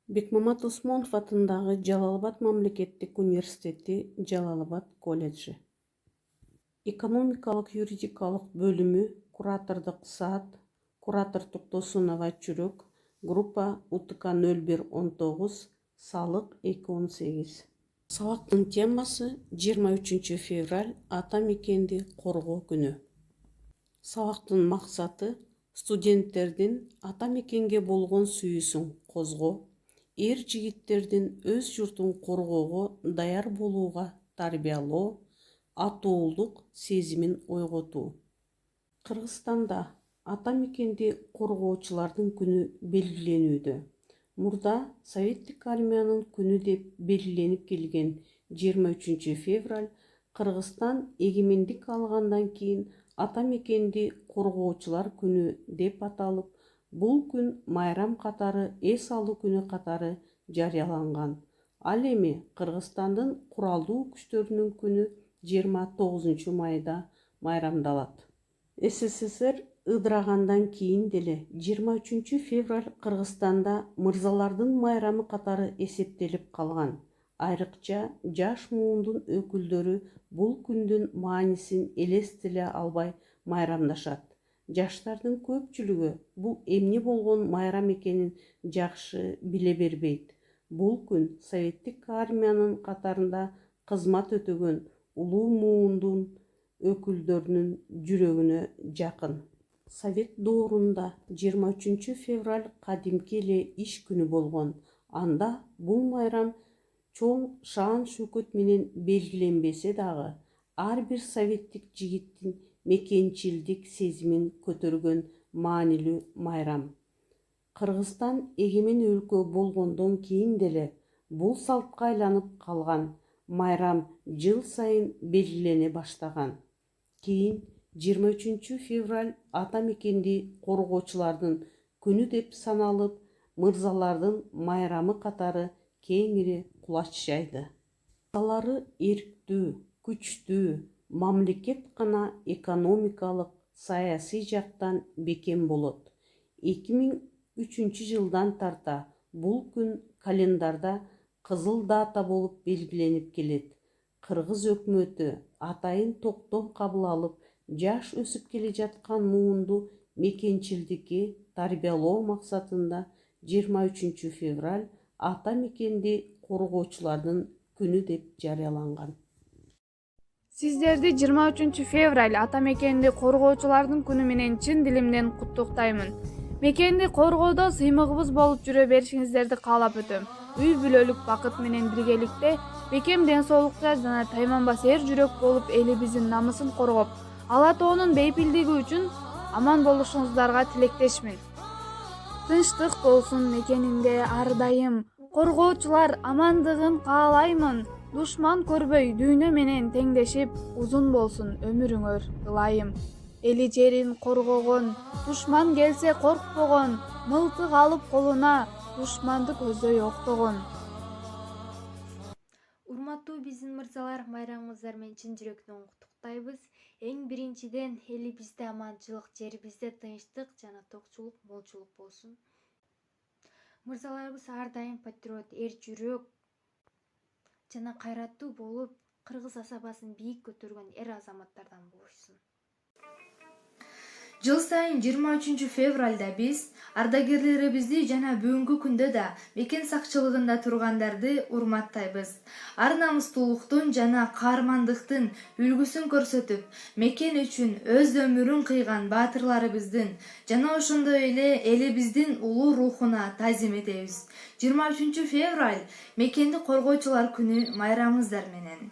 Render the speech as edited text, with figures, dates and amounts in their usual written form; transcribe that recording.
Бекмамат Осмонов атындағы Жалал-Абад мамлекеттик университети Жалал-Абад колледжи. Экономикалык юридикалык бөлүмү, куратордук саат, куратордук Досунова Чүрөк, группа УТК 0119, салык 218. Сабактын темасы 23 февраль ата мекенди коргоо күнү. Сабактын максаты студенттердин ата мекенге болгон сүйүүсүн козгоо, жигиттердин өз журтун коргоого даяр болууга тарбиялоо, атуулдук сезимин ойготуу. Кыргызстанда ата мекенди коргоочулардын күнү белгиленүүдө. Мурда Советтик армиянын күнү деп белгиленип келген 23 февраль Кыргызстан эгемендик алгандан кийин ата мекенди коргоочулар күнү деп аталып, бул күн майрам катары эс алуу күнү катары жарыяланган. Ал эми Кыргызстандын куралдуу күчтөрүнүн күнү 29 майда майрамдалат. СССР ыдырагандан кийин деле 23 февраль Кыргызстанда мырзалардын майрамы катары эсептелип калган. Айрыкча жаш муундун өкүлдөрү бул күндүн маанисин элестете албай майрамдашат. Жаштардын көпчүлүгү бул эмне болгон майрам экенин жакшы биле бербейт. Бул күн Советтик армиянын катарында кызмат өтөгөн улуу муундун өкүлдөрүнүн жүрөгүнө жакын. Совет доорунда 23 февраль кадимки эле иш күнү болгон. Анда бул майрам чоң шаан шөкөт менен белгиленбесе дагы, ар бир советтик жигиттин мекенчилдик сезимин көтөргөн маанилүү майрам. Кыргызстан эгемен өлкө болгондон кийин деле бул салтка айланып калган майрам жыл сайын белгилене баштаган. Кийин 23 февраль ата мекенди коргоочулардын күнү деп саналып, мырзалардын майрамы катары кеңири кулач жайды. Мырзалары эрктүү, күчтүү, мамлекет гана экономикалык, саясий жактан бекем болот. 2003 жылдан тарта бул күн календарда кызыл дата болуп белгиленип келет. Кыргыз өкмөтү атайын токтом кабыл алып, жаш өсүп келе жаткан муунду мекенчилдикке тарбиялоо максатында 23 февраль ата мекенди коргоочулардын күнү деп жарыяланган. Сиздерди 23 февраль ата мекенди коргоочулардын күнү менен чын дилимден куттуктаймын. Мекенди коргоодо сыймыгыбыз болуп жүрө беришиңиздерди каалап өтөм. Үй бүлөлүк бакыт менен биргеликте бекем ден соолукта жана тайманбас жүрөк болуп элибиздин намысын коргоп, ала тоонун бейпилдиги үчүн аман болушуңуздарга тилектешмин. Тынчтык болсун мекениңде ар дайым, коргоочулар амандыгын каалаймын. Душман көрбөй дүйнө менен теңдешип, узун болсун өмүрүңөр ылайым. Эли жерин коргогон, душман келсе коркпогон, мылтык алып колуна, душманды көздөй октогон. Урматтуу биздин мырзалар, майрамыңыздар менен чын жүрөктөн куттуктайбыз. Эң биринчиден элибизде аманчылык, жерибизде тынчтык жана токчулук, молчулук болсун. Мырзаларыбыз ар дайым патриот, жүрөк жана кайраттуу болуп, кыргыз асабасын бийик көтөргөн азаматтардан болушсун. Жыл сайын 23 февралда биз ардагерлерибизди жана бүгүнкү күндө да мекен сакчылыгында тургандарды урматтайбыз. Ар намыстуулуктун жана каармандыктын үлгүсүн көрсөтүп, мекен үчүн өз өмүрүн кыйган баатырларыбыздын жана ошондой эле элибиздин улуу рухуна таазим этебиз. 23 февраль мекенди коргоочулар күнү майрамыңыздар менен.